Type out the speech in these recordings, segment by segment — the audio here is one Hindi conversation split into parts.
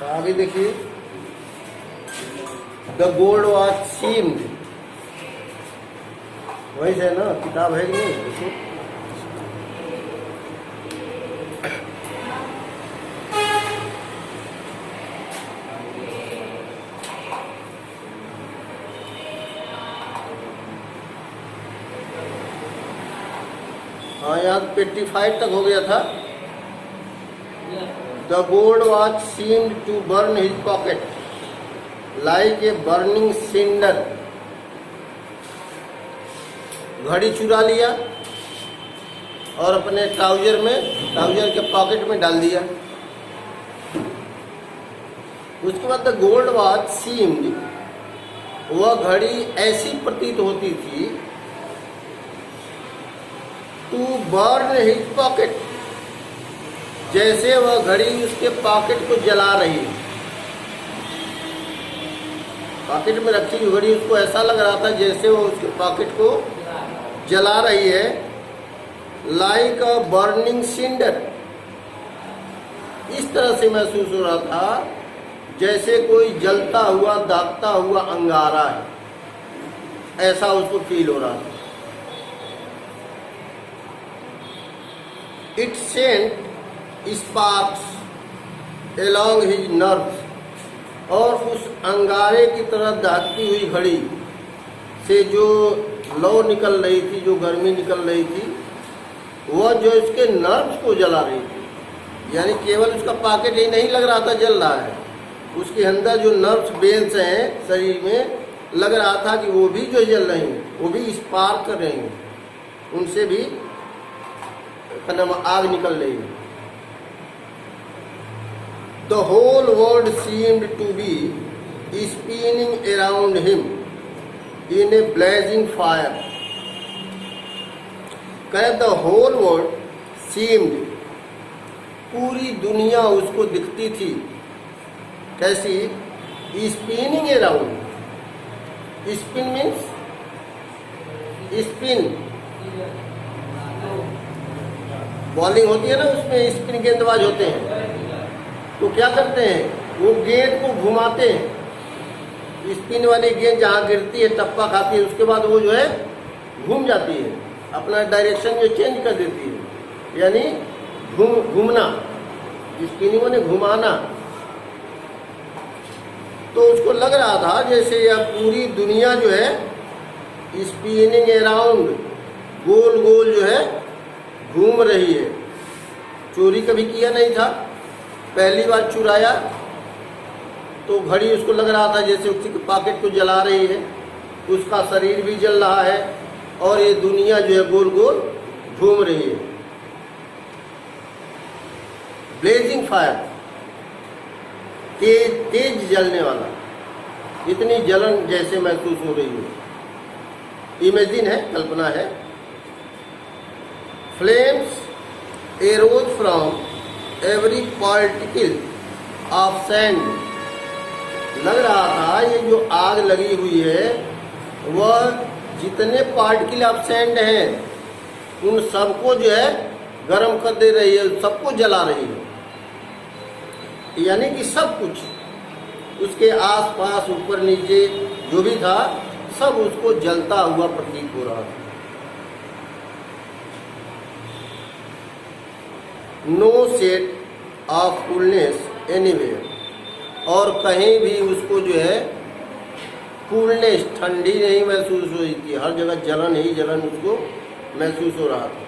आगे देखिए, द गोल्ड वॉच सीम्ड, वही है ना, किताब है कि नहीं देखो। हाँ, यहाँ 55 तक हो गया था। The gold watch seemed to burn his pocket like a burning cinder. घड़ी चुरा लिया और अपने ट्राउजर के पॉकेट में डाल दिया। उसके बाद द गोल्ड वॉच सीम्ड, वह घड़ी ऐसी प्रतीत होती थी, टू बर्न हिज पॉकेट, जैसे वह घड़ी उसके पॉकेट को जला रही है। पॉकेट में रखी हुई घड़ी उसको ऐसा लग रहा था जैसे वो उसके पॉकेट को जला रही है। लाइक अ बर्निंग सिंडर, इस तरह से महसूस हो रहा था जैसे कोई जलता हुआ दागता हुआ अंगारा है, ऐसा उसको फील हो रहा था। It sent sparks along his nerves, और उस अंगारे की तरह दागती हुई घड़ी से जो लौ निकल रही थी, जो गर्मी निकल रही थी, वह जो इसके नर्व्स को जला रही थी। यानी केवल उसका पॉकेट ही नहीं लग रहा था जल रहा है, उसके अंदर जो नर्व्स बेल्स हैं शरीर में, लग रहा था कि वो भी जो जल रही हैं, वो भी स्पार्क कर रही हैं, उनसे भी आग निकल रही है। The whole world seemed to be spinning around him in a blazing fire. कहे the whole world seemed, पूरी दुनिया उसको दिखती थी। कैसी? spinning around. spin means spin, bowling होती है ना, उसमें स्पिन गेंदबाज होते हैं, तो क्या करते हैं, वो गेंद को घुमाते हैं। स्पिन वाली गेंद जहाँ गिरती है, टप्पा खाती है, उसके बाद वो जो है घूम जाती है, अपना डायरेक्शन जो चेंज कर देती है, यानी घूमना, स्पिनिंग ने घुमाना। तो उसको लग रहा था जैसे यह पूरी दुनिया जो है स्पिनिंग अराउंड, गोल गोल जो है घूम रही है। चोरी कभी किया नहीं था, पहली बार चुराया तो घड़ी उसको लग रहा था जैसे उसके पॉकेट को जला रही है, उसका शरीर भी जल रहा है और ये दुनिया जो है गोल गोल घूम रही है। ब्लेजिंग फायर, तेज तेज जलने वाला, इतनी जलन जैसे महसूस हो रही है। इमेजिन है, कल्पना है। Flames arose from every particle of sand, लग रहा था ये जो आग लगी हुई है वह जितने पार्टिकल ऑफ सैंड हैं उन सबको जो है गर्म कर दे रही है, सबको जला रही है। यानी कि सब कुछ उसके आसपास ऊपर नीचे जो भी था सब उसको जलता हुआ प्रतीत हो रहा था। No set of coolness anywhere, और कहीं भी उसको जो है कूलनेस, ठंडी नहीं महसूस हुई थी, हर जगह जलन ही जलन उसको महसूस हो रहा था।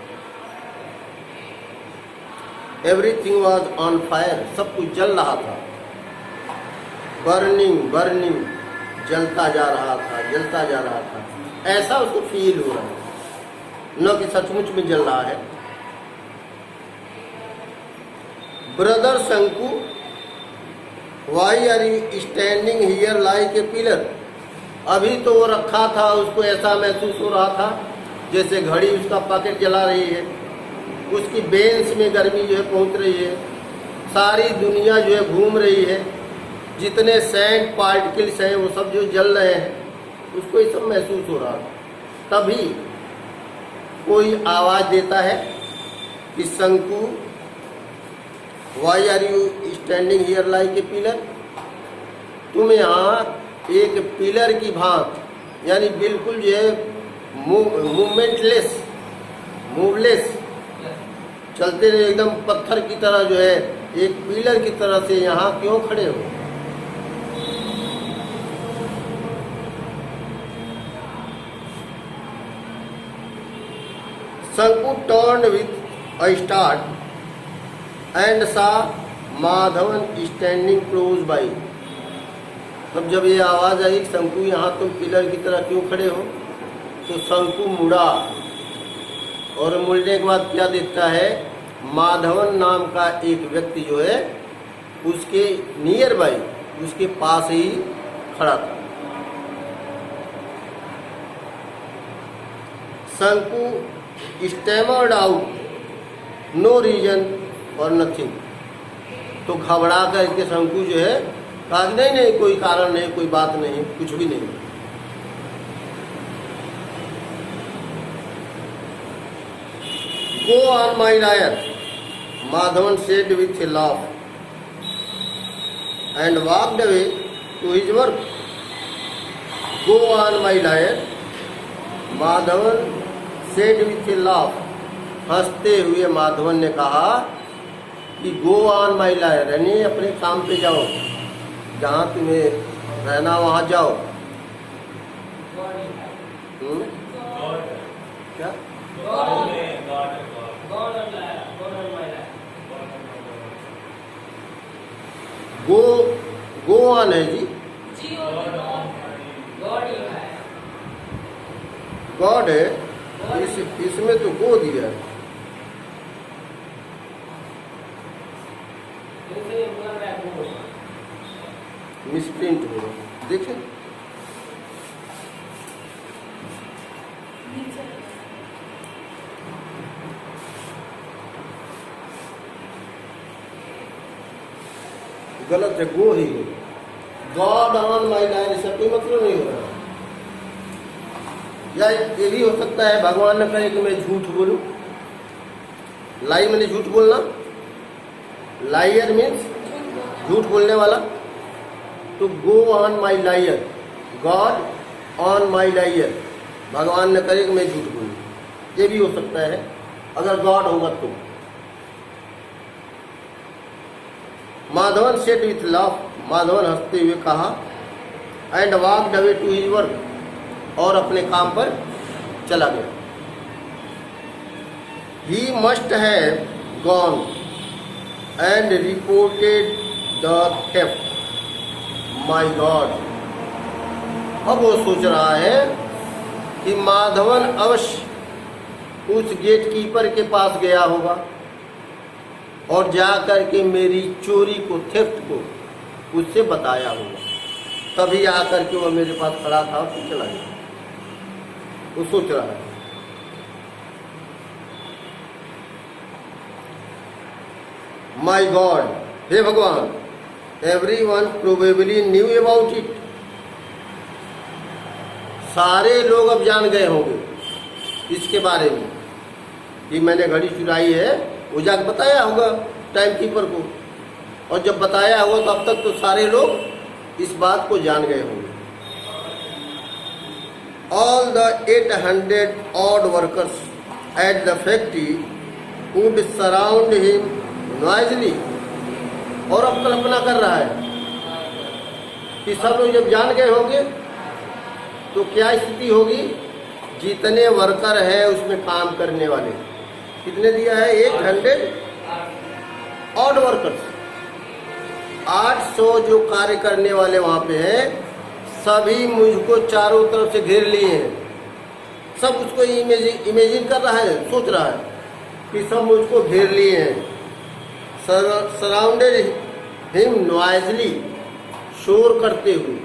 एवरीथिंग वॉज ऑन फायर, सब कुछ जल रहा था। बर्निंग बर्निंग, जलता जा रहा था, जलता जा रहा था, ऐसा उसको फील हो रहा है, न कि सचमुच में जल रहा है। Brother Shanku, why are you standing here like a pillar, अभी तो वो रखा था, उसको ऐसा महसूस हो रहा था जैसे घड़ी उसका पॉकेट जला रही है, उसकी बेल्स में गर्मी जो है पहुंच रही है, सारी दुनिया जो है घूम रही है, जितने सैंड पार्टिकल्स हैं वो सब जो जल रहे हैं, उसको ये सब महसूस हो रहा था। तभी कोई आवाज़ देता है कि Shanku why are you standing here like a pillar, तुम यहाँ एक पिलर की भांति, यानी बिल्कुल जो है मूवमेंटलेस, मूवलेस, चलते रहे एकदम पत्थर की तरह, जो है एक पिलर की तरह से यहाँ क्यों खड़े हो। शंकु turned with a start and saw Madhavan standing close by. तब जब ये आवाज़ आई शंकु यहाँ तुम पिलर की तरह क्यों खड़े हो, तो शंकु मुड़ा और मुड़ने के बाद क्या देखता है, माधवन नाम का एक व्यक्ति जो है उसके नियर बाई, उसके पास ही खड़ा था। शंकु स्टैमर्ड आउट नो रीजन और नथिंग, तो घबरा करके शंकु जो है कहा नहीं नहीं कोई कारण नहीं, कोई बात नहीं, कुछ भी नहीं। Go on my liar, Madhavan said with a laugh and walked away to his work. Go on my liar, Madhavan said with a laugh, हंसते हुए माधवन ने कहा कि गो ऑन माई लायर, यानी अपने काम पे जाओ, जहाँ तुम्हें रहना वहाँ जाओ। क्या गो ऑन है जी, गॉड है, इसमें तो गो दिया है। मिसप्रिंट हो रहा, देखिए गलत है, गो ही गॉड ऑन माई लाइन, इसका कोई मतलब नहीं हो रहा। या ये भी हो सकता है भगवान ने कहे कि मैं झूठ बोलूं, लाई मैंने झूठ बोलना, लायर मीन्स झूठ बोलने वाला, तो go on my liar, god on my liar, भगवान ने करे कि मैं झूठ बोलूं, ये भी हो सकता है अगर गॉड होगा तो। Madhavan said with laugh, Madhavan हंसते हुए कहा, and walked away to his work, और अपने काम पर चला गया। He must have gone and reported the theft, my god. अब वो सोच रहा है कि माधवन अवश्य उस गेट कीपर के पास गया होगा और जाकर के मेरी चोरी को, थेफ्ट को उससे बताया होगा, तभी आकर के वो मेरे पास खड़ा था तो चला गया। वो सोच रहा है। माई गॉड, हे भगवान, everyone probably knew about it, सारे लोग अब जान गए होंगे इसके बारे में कि मैंने घड़ी चुराई है, वो जाकर बताया होगा टाइम कीपर को, और जब बताया होगा तो अब तक तो सारे लोग इस बात को जान गए होंगे। All the 800 odd workers at the factory would surround him noisily, और अब कल्पना कर रहा है कि सब लोग जब जान गए होंगे तो क्या स्थिति होगी। जितने वर्कर हैं उसमें काम करने वाले, कितने दिया है, 800 ऑड वर्कर्स, 800 जो कार्य करने वाले वहाँ पे हैं, सभी मुझको चारों तरफ से घेर लिए हैं। सब उसको इमेजिन कर रहा है, सोच रहा है कि सब मुझको घेर लिए हैं। सराउंडेड हिम नॉइजली, शोर करते हुए,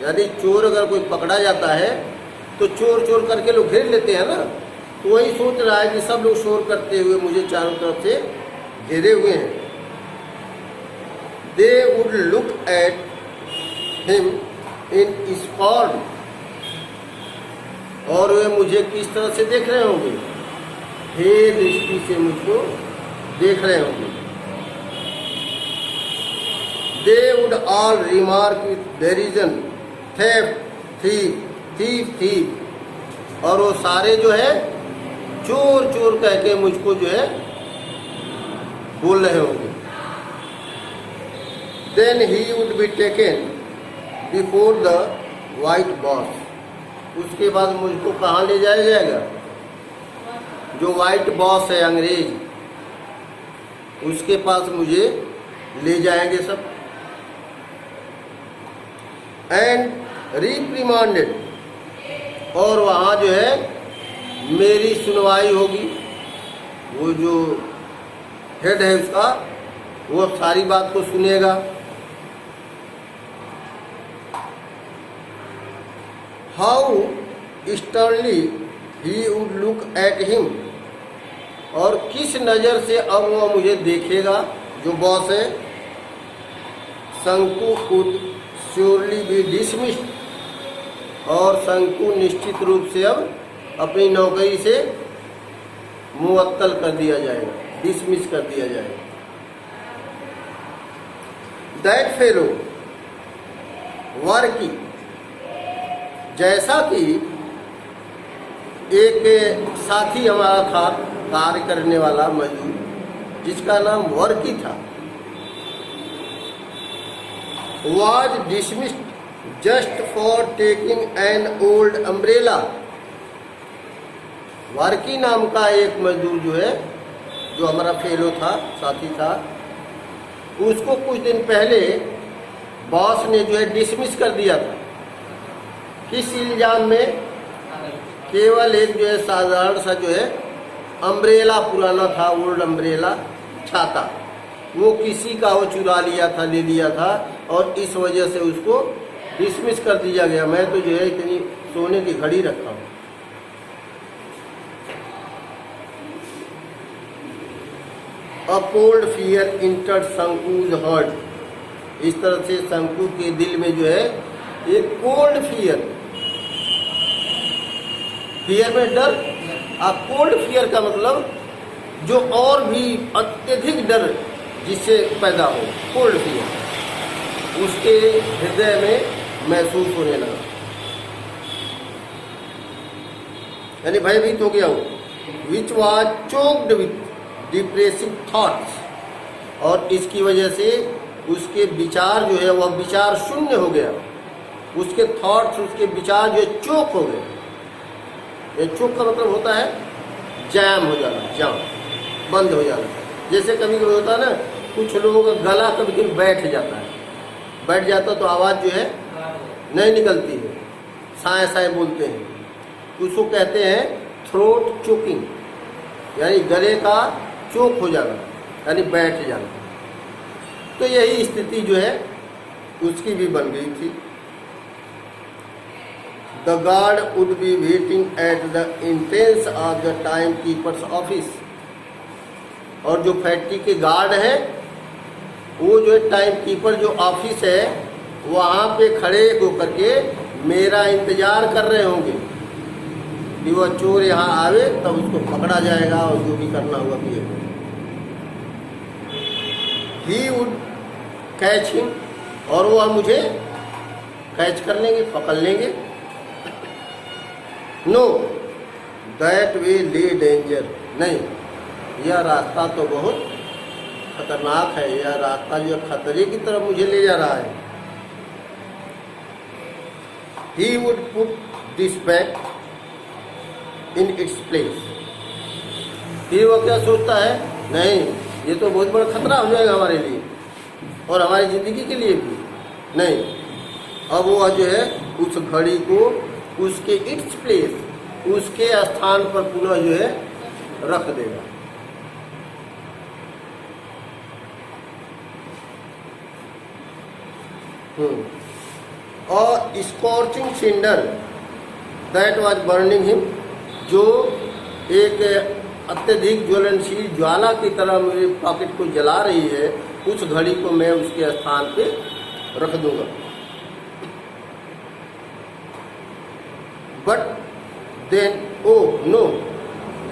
यानी चोर अगर कोई पकड़ा जाता है तो चोर चोर करके लोग घेर लेते हैं ना, तो वही सोच रहा है कि सब लोग शोर करते हुए मुझे चारों तरफ से घेरे हुए हैं। They would look at him in scorn, और वे मुझे किस तरह से देख रहे होंगे, हे दृष्टि से मुझको देख रहे होंगे। They would all remark with derision, theft, thief, thief, thief, और वो सारे जो है चोर चोर कह के मुझको जो है बोल रहे होंगे। Then he would be taken before the white boss, उसके बाद मुझको कहाँ ले जाया जाएगा? जो वाइट बॉस है अंग्रेज, उसके पास मुझे ले जाएंगे सब। एंड रिप्रिमांडेड, और वहाँ जो है मेरी सुनवाई होगी। वो जो हेड है उसका, वो सारी बात को सुनेगा। How sternly he would look at him, और किस नज़र से अब वो मुझे देखेगा जो बॉस है। शंकु कुड श्योरली बी डिसमिस्ड, और शंकु निश्चित रूप से अब अपनी नौकरी से मुअत्तल कर दिया जाएगा, डिसमिस कर दिया जाएगा। दैट फेलो वर्की, जैसा कि एक साथी हमारा था कार्य करने वाला मजदूर, जिसका नाम वर्की था, was dismissed just for taking an old umbrella। Varkey नाम का एक मजदूर जो है, जो हमारा फेलो था, साथी था, उसको कुछ दिन पहले बॉस ने जो है डिसमिस कर दिया था। किस इल्जाम में? केवल एक जो है साधारण सा जो है अम्ब्रेला, पुराना था ओल्ड अम्ब्रेला, छाता, वो किसी का वो चुरा लिया था, ले लिया था, और इस वजह से उसको डिसमिस कर दिया गया। मैं तो जो है इतनी सोने की घड़ी रखा हूँ। A cold fear entered शंकु's heart, इस तरह से शंकु के दिल में जो है एक कोल्ड फियर, फियर में डर, और कोल्ड फियर का मतलब जो और भी अत्यधिक डर जिससे पैदा हो, कोल्ड फियर उसके हृदय में महसूस होने लगा, यानी भयभीत हो गया वो। Which was choked with depressive thoughts, और इसकी वजह से उसके विचार जो है वह विचार शून्य हो गया, उसके थॉट्स, उसके विचार जो चोक हो गए। ये चोक का मतलब होता है जैम हो जाना, जाम, बंद हो जाना। जैसे कभी कभी होता है ना, कुछ लोगों का गला कभी कभी बैठ जाता है, बैठ जाता तो आवाज़ जो है नहीं निकलती है, साए साए बोलते हैं, उसको कहते हैं थ्रोट चोकिंग, यानी गले का चोक हो जाना, यानी बैठ जाना। तो यही स्थिति जो है उसकी भी बन गई थी। The guard would be waiting at the entrance of the time keepers office, और जो फैक्ट्री के गार्ड है वो जो टाइम कीपर जो ऑफिस है वहाँ पे खड़े होकर के मेरा इंतजार कर रहे होंगे कि वह चोर यहाँ आवे, तब उसको पकड़ा जाएगा और जो भी करना होगा किए। ही वुड कैच हिम, और वह मुझे कैच कर लेंगे, पकड़ लेंगे। नो दैट वे ले डेंजर, नहीं, यह रास्ता तो बहुत खतरनाक है, यह रास्ता जो खतरे की तरफ मुझे ले जा रहा है। He would put this back in its place, फिर वो क्या सोचता है, नहीं ये तो बहुत बड़ा खतरा हो जाएगा हमारे लिए और हमारी ज़िंदगी के लिए भी, नहीं, अब वो जो है उस घड़ी को उसके इट्स प्लेस, उसके स्थान पर पुनः जो है रख देगा। और scorching cinder that was burning him, जो एक अत्यधिक ज्वलनशील ज्वाला की तरह मेरे पॉकेट को जला रही है, उस घड़ी को मैं उसके स्थान पे रख दूंगा। बट देन ओ नो,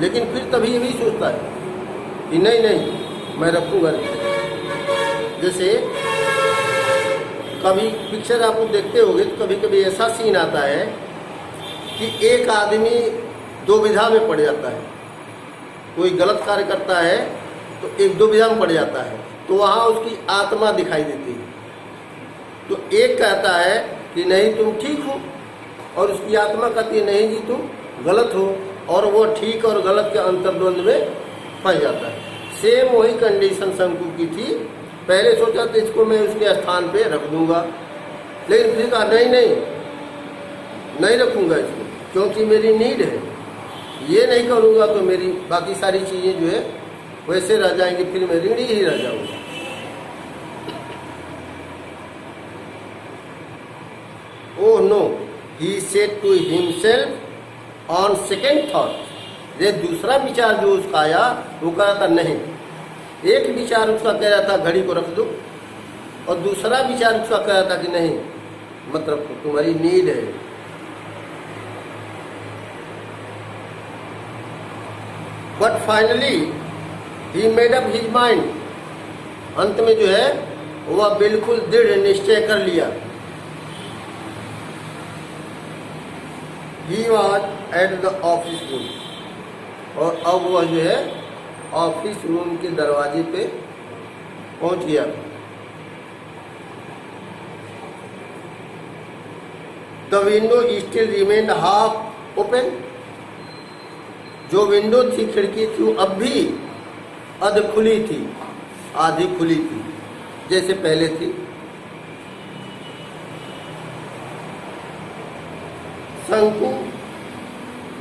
लेकिन फिर तभी ये भी सोचता है कि नहीं नहीं मैं रखूँगा। जैसे कभी पिक्चर आप लोग देखते होंगे तो कभी कभी ऐसा सीन आता है कि एक आदमी दुविधा में पड़ जाता है, कोई गलत कार्य करता है तो एक दुविधा में पड़ जाता है, तो वहाँ उसकी आत्मा दिखाई देती है। तो एक कहता है कि नहीं तुम ठीक हो, और उसकी आत्मा कहती है नहीं जी तुम गलत हो, और वो ठीक और गलत के अंतर्द्वंद में फंस जाता है। सेम वही कंडीशन शंकु की थी। पहले सोचा था इसको मैं उसके स्थान पे रख दूंगा, लेकिन फिर कहा नहीं रखूंगा इसको, क्योंकि मेरी नीड है, ये नहीं करूंगा तो मेरी बाकी सारी चीज़ें जो है वैसे रह जाएंगी, फिर मैं ऋणी ही रह जाऊंगा। Oh no, he said to himself on second thought. ये दूसरा विचार जो उसका आया वो कह रहा था नहीं, एक विचार उसका कह रहा था घड़ी को रख दो, और दूसरा विचार उसका कह रहा था कि नहीं मत रखो, तुम्हारी नीड है। But finally he made up his mind. अंत में जो है वह बिल्कुल दृढ़ निश्चय कर लिया। He was at the office room, और अब वह जो है ऑफिस रूम के दरवाजे पे पहुंच गया। The window still remained half open. जो विंडो थी, खिड़की थी, वो अब भी अध खुली थी, आधी खुली थी जैसे पहले थी। शंकु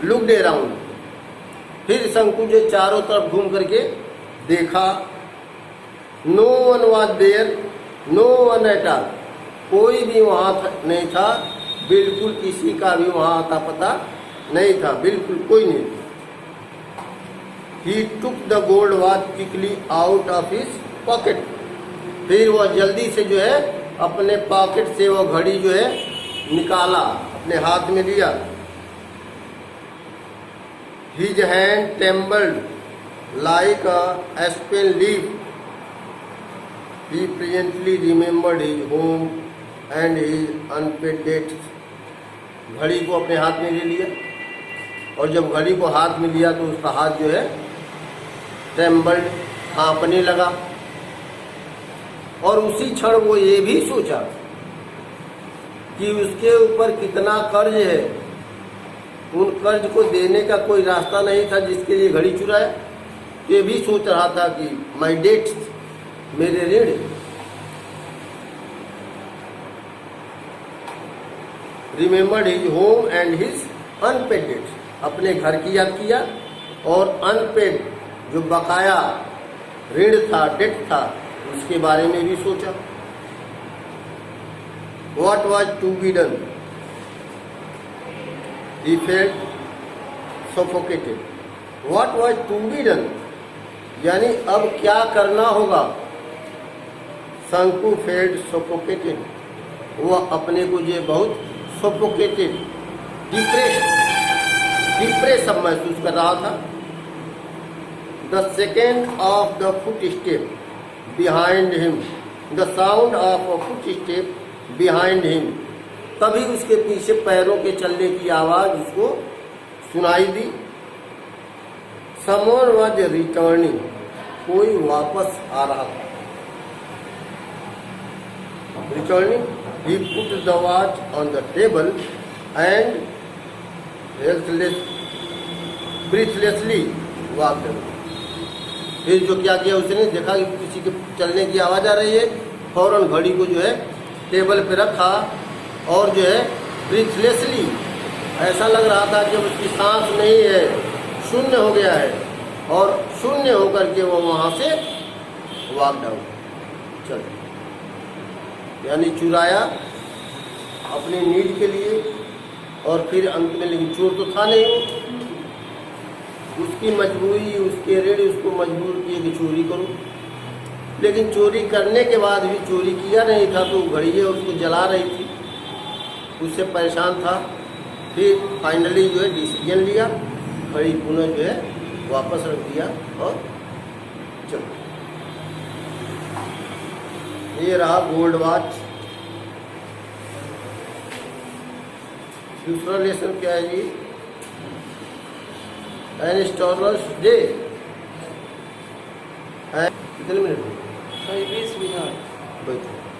लुक्ड अराउंड। फिर शंकु जो चारों तरफ घूम करके देखा। No one was there, no one at all. कोई भी वहाँ नहीं था, बिल्कुल किसी का भी वहाँ आता पता नहीं था, बिल्कुल कोई नहीं था। He took the gold watch quickly out of his pocket। फिर वह जल्दी से जो है अपने पॉकेट से वो घड़ी जो है निकाला, अपने हाथ में लिया। His hand trembled like a aspen leaf। He presently remembered his home and his unpaid debts। घड़ी को अपने हाथ में ले लिया, और जब घड़ी को हाथ में लिया तो उसका हाथ जो है ट्रेम्बल्ड, कांपने लगा। और उसी क्षण वो ये भी सोचा कि उसके ऊपर कितना कर्ज है, उन कर्ज को देने का कोई रास्ता नहीं था जिसके लिए घड़ी चुराया। ये भी सोच रहा था कि माई डेट्स, मेरे ऋण। Remembered his home and his unpaid debts. अपने घर की याद किया, और अनपेड जो बकाया ऋण था, डेट था, उसके बारे में भी सोचा। What was to be done? He felt suffocated। What was to be done? यानी अब क्या करना होगा। शंकु फेल्ड सफोकेटेड। वह अपने को जो बहुत सफोकेटेड, डिप्रेस महसूस कर रहा था। The second of the foot step behind him, the sound of a foot step behind him. तभी उसके पीछे पैरों के चलने की आवाज उसको सुनाई दी। Someone was returning. कोई वापस आ रहा था। Returning, he put the watch on the table and breathlessly walked away। फिर जो क्या किया उसने, देखा कि किसी के चलने की आवाज़ आ रही है, फौरन घड़ी को जो है टेबल पे रखा, और जो है ब्रीथलेसली, ऐसा लग रहा था कि उसकी सांस नहीं है, शून्य हो गया है, और शून्य होकर के वो वहाँ से वॉक डाउन चल, यानी चुराया अपनी नीड के लिए, और फिर अंत में, लेकिन चोर तो था नहीं, उसकी मजबूरी, उसके ऋण उसको मजबूर किए कि चोरी करो। लेकिन चोरी करने के बाद भी चोरी किया नहीं था, तो घड़ियाँ उसको जला रही थी, उससे परेशान था। फिर फाइनली जो है डिसीजन लिया, घड़ी पुनः जो है वापस रख दिया और चलो। ये रहा गोल्ड वॉच दूसरा लेसन क्या है जी? एरिस्टोटल डे कितने मिनट? 20 मिनट। बैठो।